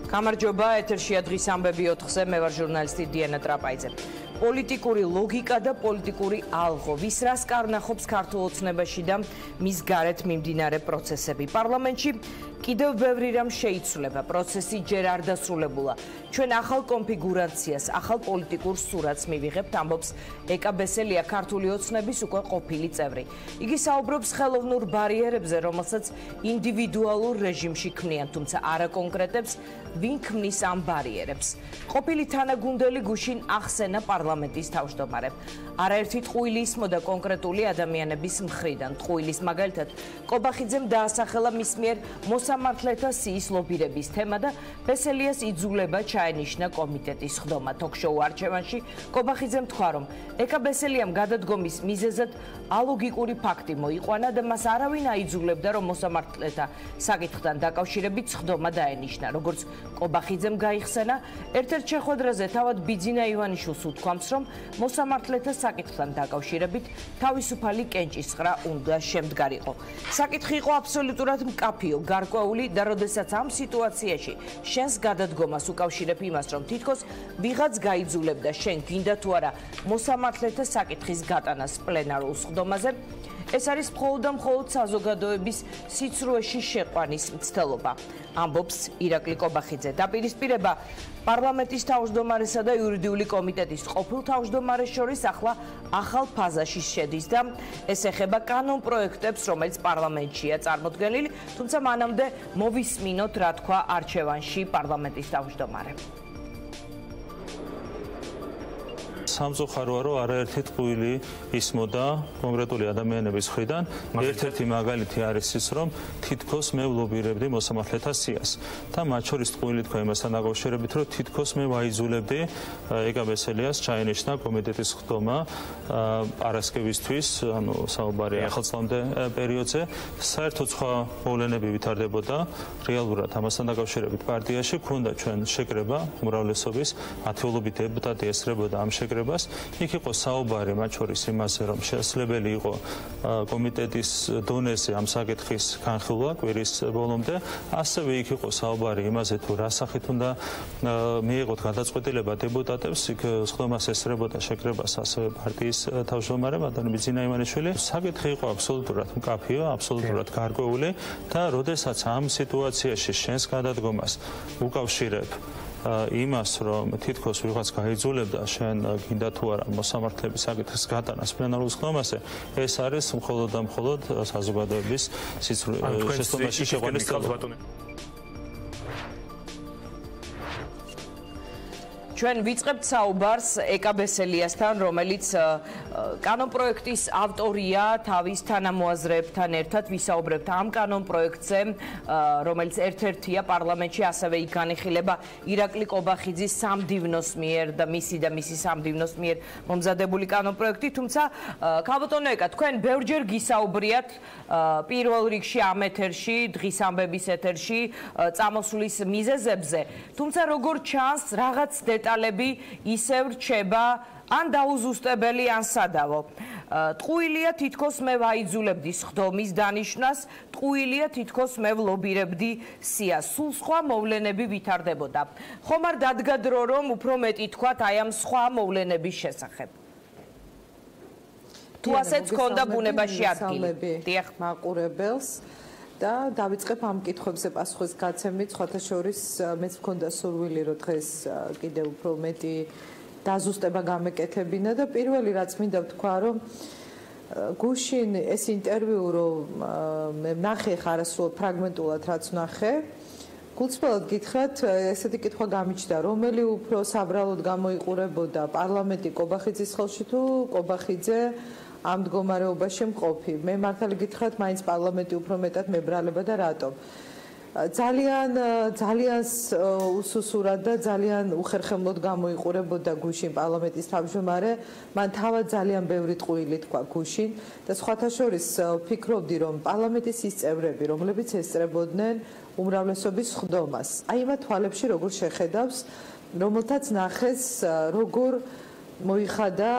გამარჯობა, ეთერშია დღის ამბები 4-ზე, მე ვარ ჟურნალისტი დიანა ტრაპაიძე. პოლიტიკური ლოგიკა და პოლიტიკური ალღო, ვის რას კარნახობს ქართულ ოცნებაში და მის გარეთ მიმდინარე პროცესები. პარლამენტში კიდევ ბევრი რამ შეიცვლება, პროცესი ჯერ არ დასრულებულა. ჩვენ ახალ კონფიგურაციას, ახალ პოლიტიკურ სურათს მივიღებთ, ამბობს ეკა ბესელია, ქართული ოცნების უკვე ყოფილი წევრი. იგი საუბრობს ხელოვნურ ბარიერებზე, რომელსაც ინდივიდუალურ რეჟიმში ქმნიან, თუმცა არ აკონკრეტებს, ვინ ქმნის ამ ბარიერებს. ყოფილი თანაგუნდელი გუშინ ახსენა პარლამენტის თავმჯდომარემ. არაერთი ტყუილი ისმოდა კონკრეტული ადამიანების მხრიდან. ტყუილის მაგალითად, კობახიძემ დაასახელა მის მიერ მოსამართლეთა სიის ლობირების თემა და ბესელიას იძულება ჩაენიშნა კომიტეტის ხდომა. თოქ-შოუ არჩევანში კობახიძემ თქვა, რომ ეკა ბესელიამ გადადგომის მიზეზად ალოგიკური ფაქტი მოიყვანა და მას არავინ აიძულებდა, რომ მოსამართლეთა საკითხთან დაკავშირებით ხდომა დაენიშნა. როგორც კობახიძემ გაიხსენა, ერთ-ერთ შეხვედრაზე თავად ბიძინა ივანიშვილს უთქვამს, რომ მოსამართლეთა საკითხთან დაკავშირებით თავისუფალი კენჭისყრა უნდა შემდგარიყო. საკითხი იყო აბსოლუტურად მკაფიო, გარკვეული და როდესაც ამ სიტუაციაში შენს გადადგომას უკავშირებ იმას, რომ თითქოს ვიღაც გაიძულებდა შენ გინდა თუ არა მოსამართლეთა საკითხის გატანას პლენარულ სხდომაზე, ეს არის მხოლოდ და მხოლოდ საზოგადოების სიცრუეში შეყვანის მცდელობა, ამბობს ირაკლი კობახიძე. დაპირისპირება პარლამენტის თავმჯდომარესა და იურიდიული კომიტეტის ყოფილ თავმჯდომარეს შორის ახლა ახალ ფაზაში შედის და ეს ეხება კანონპროექტებს, რომელიც პარლამენტშია წარმოდგენილი, თუმცა მანამდე მოვისმინოთ, რა თქვა არჩევანში პარლამენტის თავმჯდომარე. სამწუხაროა, რომ არაერთი ტყუილი ისმოდა კონკრეტული ადამიანების მხრიდან. ერთ-ერთი მაგალითი არის ის, რომ თითქოს მე ვლობირებდი მოსამართლეთა სიას და მათ შორის ტყუილი თქვა იმასთან დაკავშირებით, რომ თითქოს მე ვაიძულებდი ეკა ბესელიას ჩაენიშნა კომიტეტის ხდომა პარასკევისთვის, ანუ საუბარია ახალწლამდე პერიოდზე. საერთოდ სხვა მოვლენები ვითარდებოდა რეალურად ამასთან დაკავშირებით პარტიაში, ქონდა ჩვენ შეკრება უმრავლესობის, ათეულობით დეპუტატი ესწრებოდა ამ შეკრებას. იქ იყო საუბარი მათ შორის იმაზე, რომ შესაძლებელი იყო კომიტეტის დონეზე ამ საკითხის განხილვა კვირის ბოლომდე. ასევე იქ იყო საუბარი იმაზე, თუ რა სახით უნდა მიიღოთ გადაწყვეტილება დეპუტატებს. იქ სხდომას ესწრებოდა შეკრებას ასევე პარტიის თავმჯდომარე ბატონი ბიძინა ივანიშვილი. საკითხი იყო აბსოლუტურად მკაფიო, აბსოლუტურად გარკვეული და როდესაც ამ სიტუაციაში შენს გადადგომას უკავშირებ იმას, რომ თითქოს ვიღაც გაიძულებდა შენ გინდა თუ არა მოსამართლეების საკითხის გატანას პლენარულ სხდომაზე, ეს არის მხოლოდ და მხოლოდ საზოგადოების შეცდომაში შეყვანის ცდობა. ჩვენ ვიწყებთ საუბარს ეკა ბესელიასთან, რომელიც კანონპროექტის ავტორია, თავის თანამოაზრეებთან ერთად ვისაუბრებთ ამ კანონპროექტზე, რომელიც ერთ-ერთია პარლამენტში, ასევე იქ განიხილება ირაკლი კობახიძის სამდივნოს მიერ და მისი სამდივნოს მიერ მომზადებული კანონპროექტი, თუმცა ქალბატონო ეკა, თქვენ ბევრჯერ გისაუბრიათ პირველ რიგში ამ ეთერში, დღის ამბების ეთერში წამოსვლის მიზეზებზე, თუმცა როგორ ჩანს რაღაც დეტალები ისევ რჩება ან დაუზუსტებელი, ან სადავო. ტყუილია თითქოს მე ვაიძულებდი სხდომის დანიშვნას, ტყუილია თითქოს მე ვლობირებდი სიას. სულ სხვა მოვლენები ვითარდებოდა. ხომ არ დადგა დრო, რომ უფრო მეტი თქვათ აი ამ სხვა მოვლენების შესახებ? თუ ასეც ქონდა ბუნებაში ადგილი. დიახ, მაყურებელს და დავიწყებ ამ კითხვებზე პასუხის გაცემით, სხვათა შორის მეც მქონდა სურვილი, რომ დღეს კიდევ უფრო მეტი დაზუსტება გამეკეთებინა და პირველი რაც მინდა ვთქვა, რომ გუშინ ეს ინტერვიუ, რომ მე ვნახე ხარასრულად ფრაგმენტულად რაც ვნახე, გულწრფელად გითხრათ, ესეთი კითხვა გამიჩნდა, რომელი უფრო საბრალოდ გამოიყურებოდა პარლამენტი კობახიძის ხელში თუ კობახიძე ამ მდგომარეობაში მყოფი. მე მართალი გითხრათ, მაინც პარლამენტი უფრო მეტად მებრალება და რატომ? ძალიან უსუსურად და ძალიან უხერხემლოდ გამოიყურებოდა გუშინ პარლამენტის თავმჯდომარე. მან თავად ძალიან ბევრი ტყუილი თქვა გუშინ და სხვათა შორის ვფიქრობდი, რომ პარლამენტის ის წევრები, რომლებიც ესწრებოდნენ უმრავლესობის ხდომას, აი მათ თვალებში როგორ შეხედავს, რომელთაც ნახეს, როგორ მოიხადა,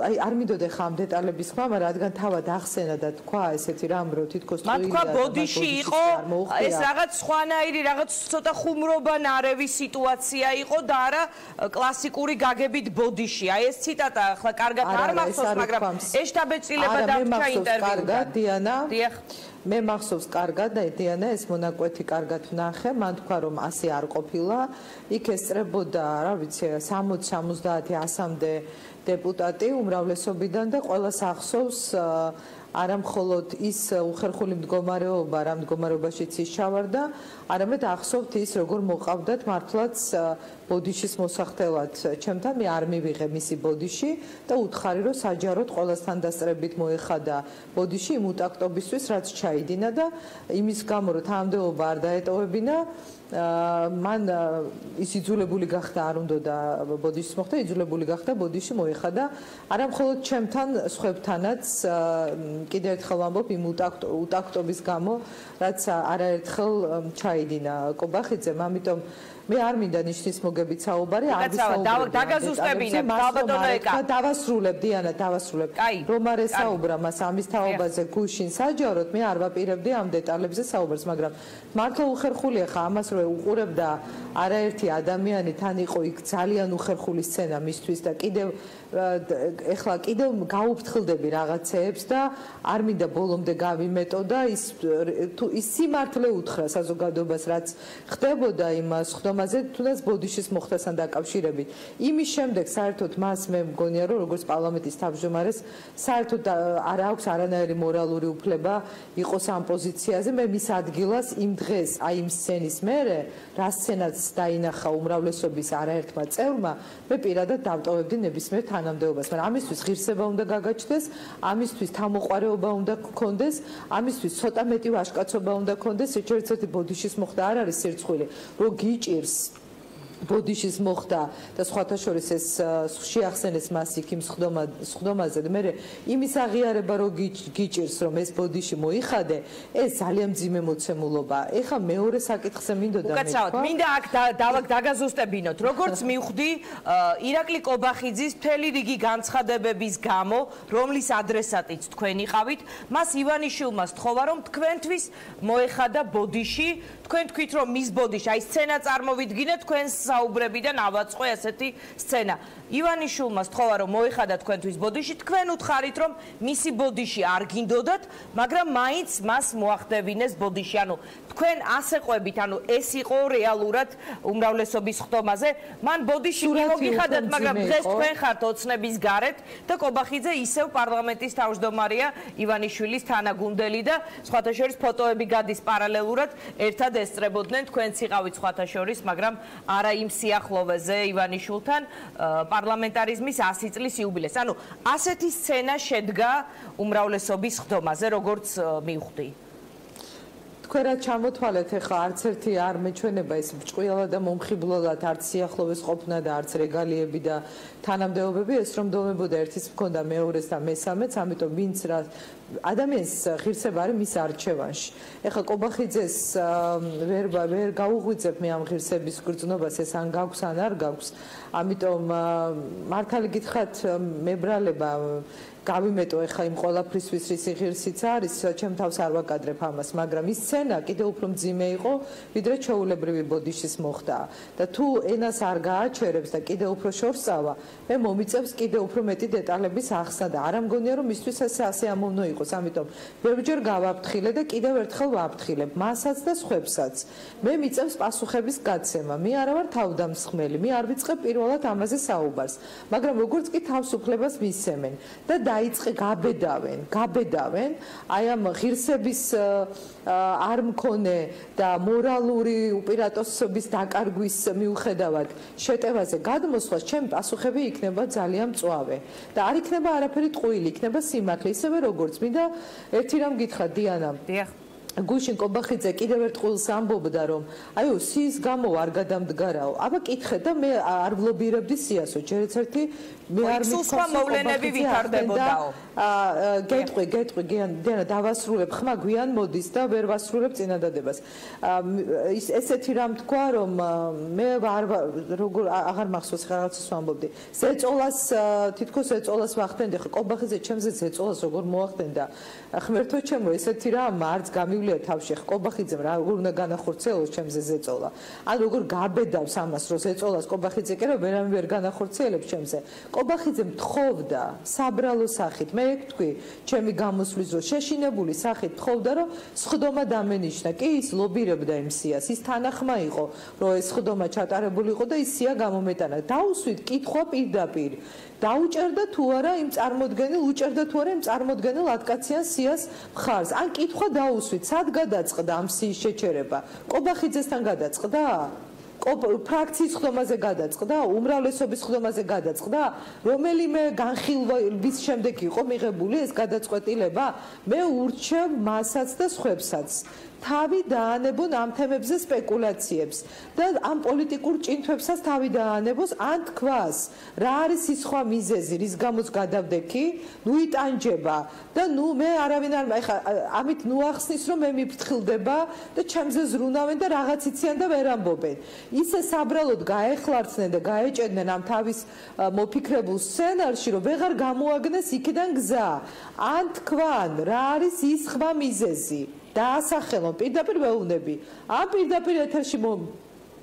აი არ მინდოდა ხა ამ დეტალების ხმა, მაგრამ რადგან თავად ახსენა და თქვა ესეთი რამ, რომ თითქოს ტყუილია და ბოდიში იყო, ეს რაღაც სხვანაირი, რაღაც ცოტა ხუმრობანარევი სიტუაცია იყო და არა კლასიკური გაგებით ბოდიში. აი ეს ციტატა ახლა კარგად არ მახსოვს, მაგრამ ეშტაბეწილება დამჭა ინტერვიუდან. დიანა. მე მახსოვს კარგად და დიანა ეს მონაკვეთი კარგად ვნახე, მან თქვა რომ ასე არ ყოფილა. იქ ესწრებოდა, რა ვიცი, 60-70 100-მდე დეპუტატი უმრავლესობიდან და ყველას ახსოვს არა მხოლოდ ის უხერხული მდგომარეობა, რა მდგომარეობაშიც ის ჩავარდა, არამედ ახსოვთ ის როგორ მოყავდათ მართლაც ბოდიშის მოსახდელად. ჩემთან მე არ მივიღე მისი ბოდიში და უთხარი რომ საჯაროდ ყველასთან დასწრებით მოეხადა ბოდიში იმ უტაქტობისთვის, რაც ჩაიდინა და იმის გამო რომ თანამდებობა არ დაეტოვებინა, მან ის იძულებული გახდა არ უნდა და ბოდიშის მოხდა, იძულებული გახდა ბოდიში მოეხადა. არა მხოლოდ ჩემთან, სხვებთანაც კიდევ ერთხელ ვამბობ იმ უტაქტობის გამო, რაც არაერთხელ ჩაიდინა კობახიძემ, ამიტომ მე არ მინდა ნიშნის მოგებით საუბარი, არ ვისაუბრებ. დაგაზუსტებინებ, ბაბადონა ეკა. დავასრულებ, დიანა, დავასრულებ. რომ არ ესაუბრა მას ამის თაობაზე გუშინ საჯაროდ, მე არ ვაპირებდი ამ დეტალებზე საუბარს, მაგრამ მართლა უხერხულია ხა ამას რომ უყურებდა არაერთი ადამიანი, თან იყო იქ ძალიან უხერხული სცენა მისთვის და კიდევ ეხლა კიდევ გაუფრთხილდები რაღაცეებს და არ მინდა ბოლომდე გავიმეტო და ის სიმართლე უთხრა საზოგადოებას, რაც ხდებოდა იმ სხდომაზე, თუნდაც ბოდიშის მოხდასთან დაკავშირებით. იმის შემდეგ საერთოდ მას მე მგონია რომ როგორც პარლამენტის თავმჯდომარეს საერთოდ არ აქვს არანაირი მორალური უფლება იყოს ამ პოზიციაზე. მე მის ადგილას იმ დღეს აი იმ სცენის მერე, რა სცენაც დაინახა უმრავლესობის არაერთმა წევრმა, მე პირადად დავტოვებდი ნებისმიერ თანამდებობას, მაგრამ ამისთვის ღირსება უნდა გაგაჩნდეს, ამისთვის თავმოყარეობა უნდა გქონდეს, ამისთვის ცოტა მეტი ვაჟკაცობა უნდა გქონდეს. ერთ-ერთი ბოდიშის მოხდა არ არის სირცხვილი, რომ გიჭირს ბოდიშის მოხდა და სხვათა შორის ეს შეახსენეს მას იქ იმ სხდომაზე და მე იმის აღიარება რომ გიჭირს რომ ეს ბოდიში მოიხადე, ეს ძალიან მძიმე მოცემულობა. ეხა მეორე საკითხზე მინდოდა მე უკაცრავად მინდა აქ დაგაზუსტებინოთ, როგორც მივხვდი ირაკლი კობახიძის მთელი რიგი განცხადებების გამო, რომლის ადრესატიც თქვენ იყავით, მას ივანიშვილმა სთხოვა რომ თქვენთვის მოეხადა ბოდიში, თქვენ თქვით რომ მის ბოდიში, აი სცენა წარმოვიდგინეთ თქვენს საუბრებიდან ავაწყო ესეთი სცენა. ივანიშვილმა სთხოვა რომ მოეხადა თქვენთვის ბოდიში, თქვენ უთხარით რომ მისი ბოდიში არ გინდოდათ, მაგრამ მაინც მას მოახდებინეს ბოდიში. ანუ თქვენ ასე ყვებით, ანუ ეს იყო რეალურად უმრავლესობის ხდომაზე. მან ბოდიში მოგიხადათ, მაგრამ დღეს თქვენ ხართ ოცნების გარეთ და კობახიძე ისევ პარლამენტის თავმჯდომარეა ივანიშვილის თანაგუნდელი და სხვათა შორის ფოტოები გადის პარალელურად, ერთად ესწრებოდნენ, თქვენც იყავით სხვათა შორის, მაგრამ არა იმ სიახლოვეზე ივანიშვილთან პარლამენტარიზმის 100 წლის იუბილეს. ანუ ასეთი სცენა შედგა უმრავლესობის ხდომაზე, როგორც მივხვდი. თქვენ რა ჩამოთვალეთ ახლა არც ერთი არ მეჩვენება ეს ბრჭყვიალა და მომხიბლულად არც სიახლოვეს ყოფნა და არც რეგალიები და თანამდებობები, ეს რომ დომებოდა ერთის მქონდა მეორეს და მესამეც, ამიტომ ვინც რა ადამიანს ღირსება არის მის არჩევანში. ეხლა კობახიძეს ვერ გაუღვიძებ მე ამ ღირსების გრძნობას, ეს ან გაქვს ან არ გაქვს. ამიტომ მართალი გითხრათ მებრალება გავიმეტო ეხა იმ ყველაფრისთვის რისი ღირსიც არის, ჩემ თავს არ ვაკადრებ ამას, მაგრამ ის სცენა კიდევ უფრო მძიმე იყო, ვიდრე ჩვეულებრივი ბოდიშის მოხდა. და თუ ენას არ გააჩერებს და კიდევ უფრო შორს წავა, მე მომიწევს კიდევ უფრო მეტი დეტალების ახსნა და არ ამგონია რომ მისთვის ასე ამოვნო იყოს, ამიტომ ბევრჯერ გავაფრთხილე და კიდევ ერთხელ ვაფრთხილებ მასაც და სხვებსაც. მე მიწევს პასუხების გაცემა, მე არა ვარ თავდამსხმელი, მე არ ვიწყებ პირველად ამაზე საუბარს, მაგრამ როგორც კი თავისუფლებას მისცემენ და დაიწყე გაბედავენ აი ამ ღირსების არ მქონე და მორალური უპირატესობის დაკარგვის მიუხედავად შეტევაზე გადმოსვლას ჩემი პასუხები იქნება ძალიან მწვავე და არ იქნება არაფერი ტყუილი, იქნება სიმართლე, ისევე როგორც მინდა ერთი რამ გითხრა დიანა. გუშინ კობახიძე კიდევ ერთ ყულს ამბობდა რომ აიო სიის გამო არ გადამდგარაო. აბა კითხე და მე არ ვლობირებდი სიასო. ჯერ ერთი მე არ მithქვა მოვლენები ვითარდებოდაო. გეტყვი დიანა დავასრულებ ხმა გვიან მოდის და ვერ ვასრულებ წინადადებას. ესეთი რამ თქვა რომ მე როგორ აღარ მახსოვს რაღაცას ვამბობდი. ზეწოლას თითქოს ზეწოლას ვახდენდი ხო კობახიძე ჩემზე ზეწოლას როგორ მოახდენდა. ღმერთო ჩემო ესეთი რამ არც გამივლია თავში კობახიძემ რა როგორ უნდა განახორციელოს ჩემზე ზეწოლა. ან როგორ გაბედავს ამას რომ ზეწოლას კობახიძე კი რა ვერავინ ვერ განახორციელებს ჩემზე. კობახიძე მთხოვდა საბრალო სახით მე ეგ თქვი ჩემი გამოსვლის დრო შეშინებული სახით თხოვდა რომ სხდომა დამენიშნა კი ის ლობირებდა იმ სიას ის თანახმა იყო რომ ეს სხდომა ჩატარებული იყო და ის სია გამომეტანა დაუსვით კითხვა პირდაპირ დაუჭერდა თუ არა იმ წარმოდგენილ უჭერდა თუ არა იმ წარმოდგენილ ატკაციან სიას მხარს ან კითხვა დაუსვით სად გადაწყდა ამ სიის შეჩერება კობახიძესთან გადაწყდა ფრაქციის ხდომაზე გადაწყდა, უმრავლესობის ხდომაზე გადაწყდა, რომელიმე განხილვის შემდეგ იყო მიღებული ეს გადაწყვეტილება, მე ურჩევ მასაც და სხვებსაც. თავი დაანებონ ამ თემებზე სპეკულაციებს და ამ პოლიტიკურ ჭინთვებსაც თავი დაანებოს ან თქვას რა არის ის სხვა მიზეზი რის გამოც გადავდექი ნუ იტანჯება და ნუ მე არავინ არ ეხა ამით ნუ ახსნის რომ მე მიფრთხილდება და ჩემზე ზრუნავენ და რაღაც იციან და ვერ ამბობენ ისე საბრალოდ გაეხლარცნენ და გაეჭედნენ ამ თავის მოფიქრებულ სცენარში რომ ვეღარ გამოაგნეს იქიდან გზა ან თქვან რა არის ის სხვა მიზეზი დაასახელონ პირდაპირ ვეუბნები ამ პირდაპირ ეთერში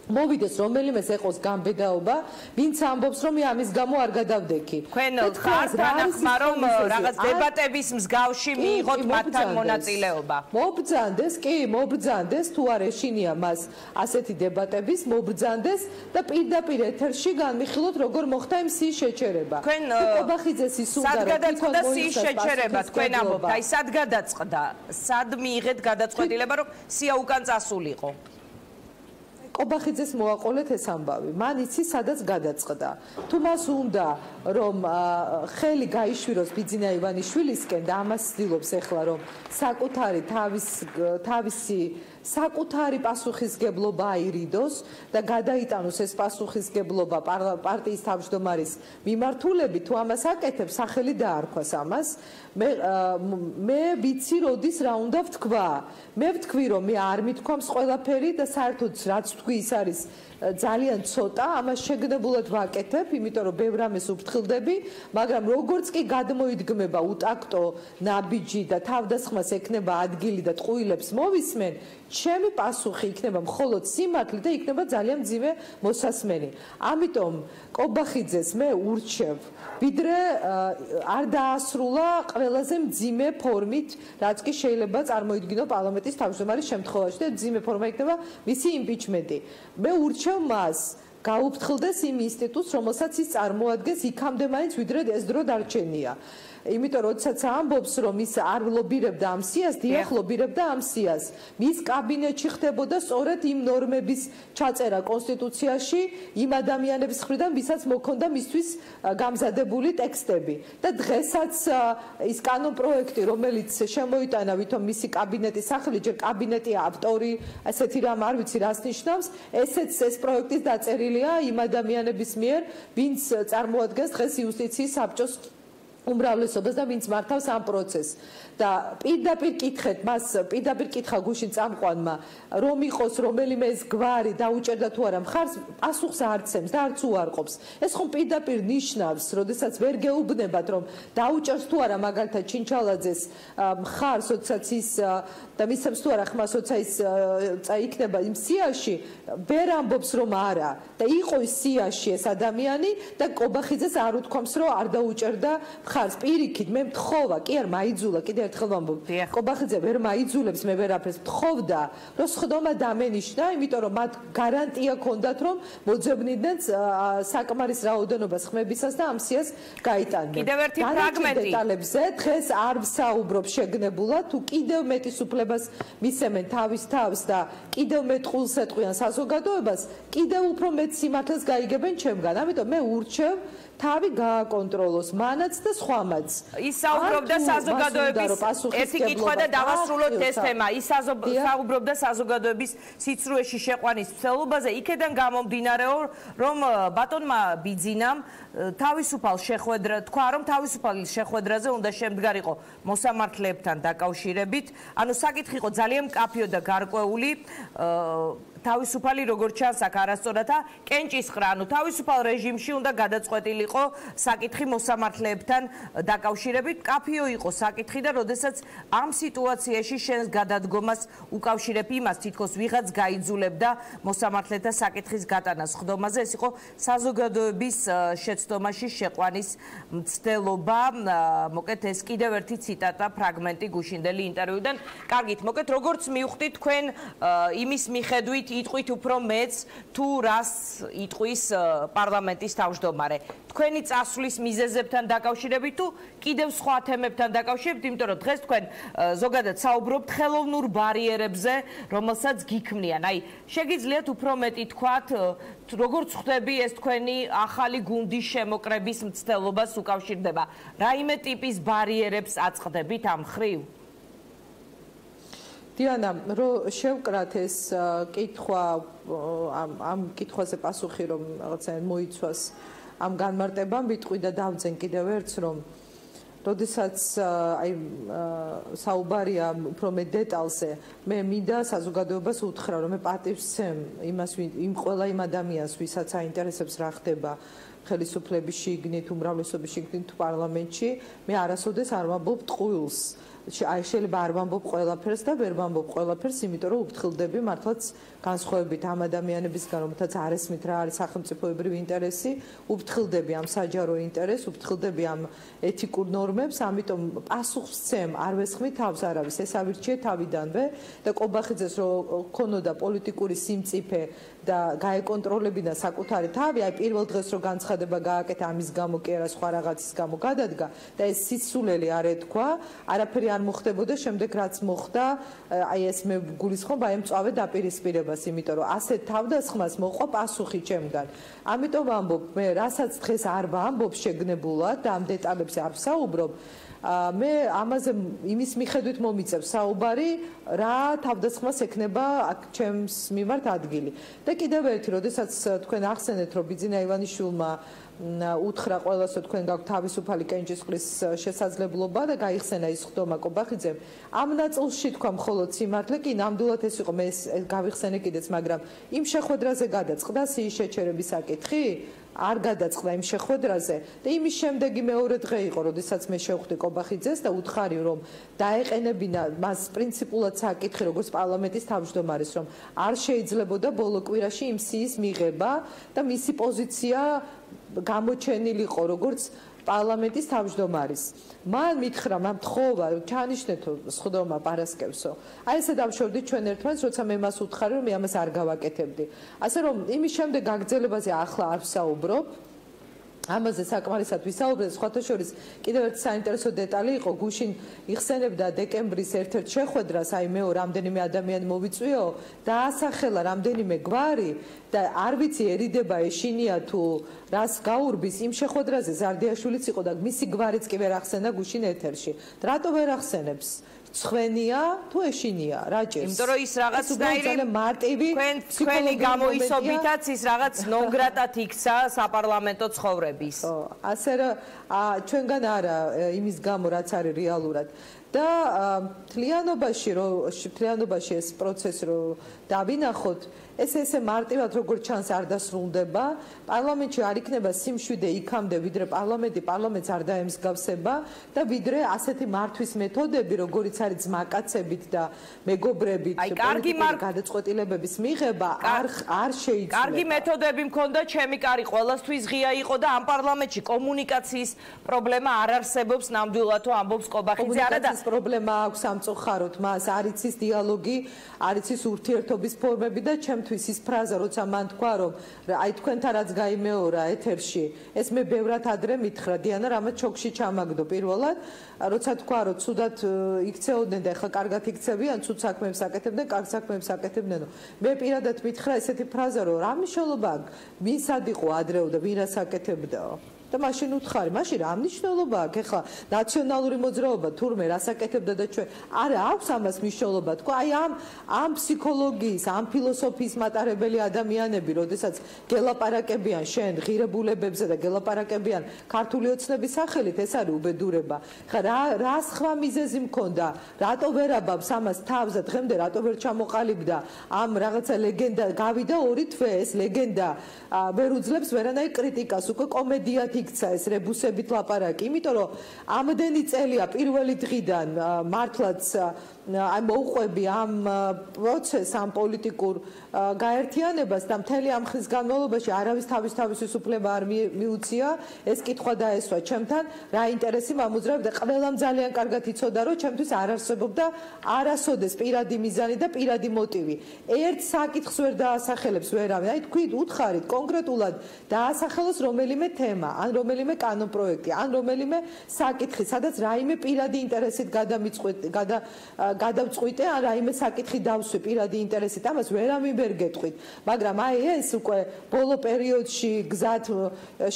მოვიდეს რომელიმეს ეყოს გამბედაობა ვინც ამბობს რომ მე ამის გამო არ გადავდექი თქვენ ხართ თანახმა რომ რაღაც დებატების მსგავში მიიღოთ მათთან მონაწილეობა მობრძანდეს თუ არ ეშინია მას ასეთი დებატების მობრძანდეს და პირდაპირ ეთერში განმიხილოთ როგორ მოხდა იმ სიის შეჩერება კობახიძეს ის უნდა სად გადაწყდა სიის შეჩერება თქვენ ამბობთ აი სად გადაწყდა სად მიიღეთ გადაწყვეტილება რომ სია უკან წასულიყო კობახიძეს მოაყოლეთ ეს ამბავი. მან იცი სადაც გადაწყდა. თუ მას უნდა რომ ხელი გაიშვიროს ბიძინა ივანიშვილისკენ და ამას ცდილობს ეხლა რომ თავისი საკუთარი პასუხისგებლობა აირიდოს და გადაიტანოს ეს პასუხისგებლობა პარტიის თავმჯდომარის მიმართულებით თუ ამას აკეთებს სახელი დაარქვას ამას მე ვიცი როდის რა უნდა ვთქვა მე ვთქვი რომ მე არ მithქვამს ყველაფერი და საერთოდ რაც თქვი ის არის ძალიან ცოტა ამას შეგნებულად ვაკეთებ იმიტომ რომ ბევრ ამას უფრთხილდები მაგრამ როგორც კი გადმოიდგმება უტაქტო ნაბიჯი და თავდასხმას ექნება ადგილი და ტყუილებს მოვისმენ ჩემი პასუხი იქნება მხოლოდ სიმართლე და იქნება ძალიან მძიმე მოსასმენი ამიტომ კობახიძეს მე ურჩევ ვიდრე არ დაასრულა ყველაზე მძიმე ფორმით რაც კი შეიძლება წარმოიდგინო პარლამენტის თავმჯდომარის შემთხვევაში და მძიმე ფორმა იქნება მისი იმპიჩმენტი მე ურჩევ მას გაუფრთხილდეს იმ ინსტიტუტს რომელსაც ის წარმოადგენს იქამდე მაინც ვიდრე ეს დრო დარჩენია იმიტომ როდესაც ამბობს რომ ის არ ლობირებდა ამ სიას დიახ ლობირებდა ამ სიას მის კაბინეტში ხდებოდა სწორედ იმ ნორმების ჩაწერა კონსტიტუციაში იმ ადამიანების მხრიდან ვისაც მოქონდა მისთვის გამზადებული ტექსტები და დღესაც ის კანონპროექტი რომელიც შემოიტანა ვითომ მისი კაბინეტის სახელი ჯერ კაბინეტი ავტორი ასეთი რამ არ ვიცი რას ნიშნავს ესეც ეს პროექტი დაწერილია იმ ადამიანების მიერ ვინც წარმოადგენს დღეს იუსტიციის საბჭოს უმრავლესობას და ვინც მართავს ამ პროცესს და პირდაპირ კითხეთ მას პირდაპირ კითხა გუშინ წამყვანმა რომ იყოს რომელიმე ეს გვარი დაუჭერდა თუ არა მხარს პასუხს არცემს და არც უარყოფს ეს ხომ პირდაპირ ნიშნავს როდესაც ვერ გეუბნებათ რომ დაუჭერს თუ არა მაგალითად ჩინჩალაძეს მხარს როდესაც ის და მისცემს თუ არა ხმას როცა ის წაიქნება იმ სიაში ვერ ამბობს რომ არა და იყო ის სიაში ეს ადამიანი და კობახიძეს არ უთქვამს რომ არ დაუჭერდა მხარს პირიქით მე მთხოვა კი არ მაიძულა კიდე ერთხელ ვამბობ კობახიძე ვერ მაიძულებს მე ვერაფერს მთხოვდა რომ სხდომა დამენიშნა იმიტომ რომ მათ გარანტია ჰქონდათ რომ მოძებნიდნენ საკმარის რაოდენობას ხმებისას და ამ სიას გაიტანდნენ კიდევ ერთი ფრაგმენტი დეტალებზე დღეს არ ვსაუბრობ შეგნებულად თუ კიდევ მეტის უფლებას მისცემენ თავის თავს და კიდევ მეტ ყულს ეტყვიან საზოგადოებას კიდევ უფრო მეტ სიმართლეს გაიგებენ ჩემგან ამიტომ მე ურჩევ თავი გააკონტროლოს მანაც და სხვამაც. ის საუბრობდა საზოგადოების ერთი კითხვა და დავასრულოთ ეს თემა. ის საუბრობდა საზოგადოების სიცრუეში შეყვანის მცდელობაზე, იქედან გამომდინარე, რომ ბატონმა ბიძინამ თავისუფალ შეხვედრა თქვა, რომ თავისუფალ შეხვედრაზე უნდა შემდგარიყო მოსამართლეებთან დაკავშირებით. ანუ საკითხი იყო ძალიან მკაფიო და გარკვეული. თავისუფალი როგორც ჩანს აქ არასწორადა კენჭისყრა, ანუ თავისუფალ რეჟიმში უნდა გადაწყვეტილიყო საკითხი მოსამართლეებთან დაკავშირებით. მკაფიო იყო საკითხი და როდესაც ამ სიტუაციაში შენს გადადგომას უკავშირებ იმას, თითქოს ვიღაც გაიძულებდა მოსამართლეთა საკითხის გატანას ხდომაზე, ეს იყო საზოგადოების შეცდომაში შეყვანის მცდელობა. მოკეთ ეს კიდევ ერთი ციტატა, ფრაგმენტი გუშინდელი ინტერვიუდან. კარგით, მოკეთ როგორც მივხვდით თქვენ იმის მიხედვით იტყვით უფრო მეც თუ რას იტყვის პარლამენტის თავმჯდომარე. თქვენი წასვლის მიზეზებთან დაკავშირებით თუ კიდევ სხვა თემებთან დაკავშირებით, იმიტომ რომ დღეს თქვენ ზოგადად საუბრობთ ხელოვნურ ბარიერებზე, რომელსაც გიქმნიან. აი, შეგიძლიათ უფრო მეტი თქვათ, როგორც ხვდები ეს თქვენი ახალი გუნდის შემოკრების მცდელობას უკავშირდება. რაიმე ტიპის ბარიერებს აწყდებით ამ ხრივ? დიანა, რომ შევკრათ ეს კითხვა ამ კითხვაზე პასუხი რომ რაღაცა მოიცვას ამ განმარტებამ ვიტყვი და დავძენ კიდევ ერთს რომ როდესაც აი საუბარია უფრო მეტ დეტალზე მე მინდა საზოგადოებას უთხრა რომ მე პატივს ვცემ იმას იმ ყველა იმ ადამიანს ვისაც აინტერესებს რა ხდება ხელისუფლების შიგნით უმრავლესობის შიგნით პარლამენტში მე არასოდეს არ ვამბობ ტყუილს აი შეიძლება არ ვამბობ ყველაფერს და ვერ ვამბობ ყველაფერს იმიტომ რომ უფრთხილდები მართლაც განსხვავებით ამ ადამიანებისგან რომელთაც არ ესმით რა არის სახელმწიფოებრივი ინტერესი უფრთხილდები ამ საჯარო ინტერესს უფრთხილდები ამ ეთიკურ ნორმებს ამიტომ პასუხს ვცემ არ ვესხმი თავს არავის ეს ავირჩიე თავიდანვე და კობახიძეს რომ ქონოდა პოლიტიკური სიმწიფე და გაეკონტროლებინა საკუთარი თავი აი პირველ დღეს რომ განცხადება გააკეთა ამის გამო კი არა სხვა რაღაცის გამო გადადგა და ეს სიცულელი არ ეთქვა არაფერი არ მოხდებოდა შემდეგ რაც მოხდა აი ეს მე გულისხმობ აი მწვავე დაპირისპირებას იმიტომ რომ ასეთ თავდასხმას მოყვა პასუხი ჩემგან ამიტომ ვამბობ მე რასაც დღეს არ ვამბობ შეგნებულად და ამ დეტალებზე არ ვსაუბრობ მე ამაზე იმის მიხედვით მომიწევ საუბარი რა თავდასხმას ექნება აქ ჩემს მიმართ ადგილი და კიდევ ერთი როდესაც თქვენ ახსენეთ რომ ბიძინა ივანიშვილმა უთხრა ყველას რომ თქვენ გაქვთ თავისუფალი კენჭისყრის შესაძლებლობა და გაიხსენა ის ხდომა კობახიძემ ამ ნაწილში თქვა მხოლოდ სიმართლე კი ნამდვილად ეს იყო მე გავიხსენე კიდეც მაგრამ იმ შეხვედრაზე გადაწყდა სიის შეჩერების საკითხი არ გადაწყდა იმ შეხვედრაზე და იმის შემდეგი მეორე დღე იყო როდესაც მე შევხვდი კობახიძეს და უთხარი რომ დაეყენებინა მას პრინციპულად საკითხი როგორც პარლამენტის თავმჯდომარის რომ არ შეიძლებოდა ბოლო კვირაში იმ სიის მიღება და მისი პოზიცია გამოჩენილიყო როგორც პარლამენტის თავმჯდომარის. მან მითხრა, მან თხოვა, ჩაანიშნეთო სხდომა პარასკევსო. აი ესე დავშორდით ჩვენ ერთმანეთს, როცა მე მას უთხარი, რომ მე ამას არ გავაკეთებდი. ასე რომ იმის შემდეგ გაგრძელებაზე ახლა არ ვსაუბრობ. ამაზე საკმარისად ვისაუბრეთ, სხვათა შორის კიდევ ერთი საინტერესო დეტალი იყო, გუშინ იხსენებდა დეკემბრის ერთ-ერთ შეხვედრას, აი მეო რამდენიმე ადამიანი მოვიწვიო, დაასახელა რამდენიმე გვარი და არ ვიციერიდება ეშინია თუ რას გაურბის იმ შეხვედრაზე ზარდიაშვილიც იყო და მისი გვარიც კი ვერ ახსენა გუშინ ეთერში. რატო ვერ ახსენებს? ცხენია თუ ეშინია რაჭერს იმიტომ რომ ის რაღაც დაირი მარტივი თქვენი გამოისობითაც ის რაღაც ნონგრატად იქცა საპარლამენტო ცხოვრების ასე რომ ჩვენგან არა იმის გამო რაც არის რეალურად და თლიანობაში ეს პროცესი რომ დავინახოთ ესე მარტივად როგორც ჩანს არ დასრულდება პარლამენტში არ იქნება სიმშვიდე იქამდე ვიდრე პარლამენტს არ დაემსგავსება და ვიდრე ასეთი მართვის მეთოდები როგორიც არის ძმაკაცებით და მეგობრებით პოლიტიკური გადაწყვეტილებების მიღება არ შეიძლება კარგი მეთოდები მქონდა ჩემი კარი ყველასთვის ღია იყო და ამ პარლამენტში კომუნიკაციის პრობლემა არ არსებობს ნამდვილად თუ ამბობს კობახიძე არა და პრობლემა აქვს სამწუხაროდ მას არ იცის დიალოგი არ იცის ურთიერთობის ფორმები და ჩემთვის ის ფრაზა როცა მან თქვა რომ აი თქვენთან რაც გაიმეორა ეთერში ეს მე ბევრად ადრე მითხრა დიანა რამაც ჩოქში ჩამაგდო პირველად როცა თქვა რომ ცუდად იქცეოდნენ და ეხლა კარგად იქცევიან ცუდ საქმეებს აკეთებდნენ კარგ საქმეებს აკეთებდნენო მე პირადად მითხრა ესეთი ფრაზა რომ რა მნიშვნელობა აქვს ვინსად იყო ადრეო და ვინ რას აკეთებდაო და მაშინ უთხარი, მაშინ რა მნიშვნელობა აქვს? ეხლა ნაციონალური მოძრაობა თურმე რასაკეთებდა და ჩვენ არა აქვს ამას მნიშვნელობა. თქო, აი ამ ფსიქოლოგიის, ამ ფილოსოფიის მატარებელი ადამიანები, როდესაც გელაპარაკებიან შენ ღირებულებებზე და გელაპარაკებიან ქართული ოცნების სახელით, ეს არის უბედურება. ხა რა სხვა მიზეზი მქონდა? რატო ვერ აბავს ამას თავს და დღემდე რატო ვერ ჩამოყალიბდა ამ რაღაცა ლეგენდა გავიდა ორი თვე ეს ლეგენდა ვერ უძლებს ვერანაირ კრიტიკას უკვე კომედიად იქცა ეს რებუსებით ლაპარაკი იმიტომ რომ ამდენი წელია პირველი დღიდან მართლაც აი მოუყვები ამ პროცესს ამ პოლიტიკურ გაერთიანებას და მთელი ამ ხნის განმავლობაში არავის თავისის უფლება არ მიუწია ეს კითხვა დაესვა ჩემთან რა ინტერესი მომუძრავდა ყველამ ძალიან კარგად იცოდა რომ ჩემთვის არ არსებობდა არასოდეს პირადი მიზანი და პირადი მოტივი ერთ საკითხს ვერ დაასახელებს ვერავინ აი თქვით უთხარით კონკრეტულად დაასახელოს რომელიმე თემა ან რომელიმე კანონპროექტი ან რომელიმე საკითხი სადაც რაიმე პირადი ინტერესით გადავწყვიტე ან რაიმე საკითხი დავსვი პირადი ინტერესით ამას ვერავინ ვერ გეტყვით მაგრამ აი ეს უკვე ბოლო პერიოდში გზად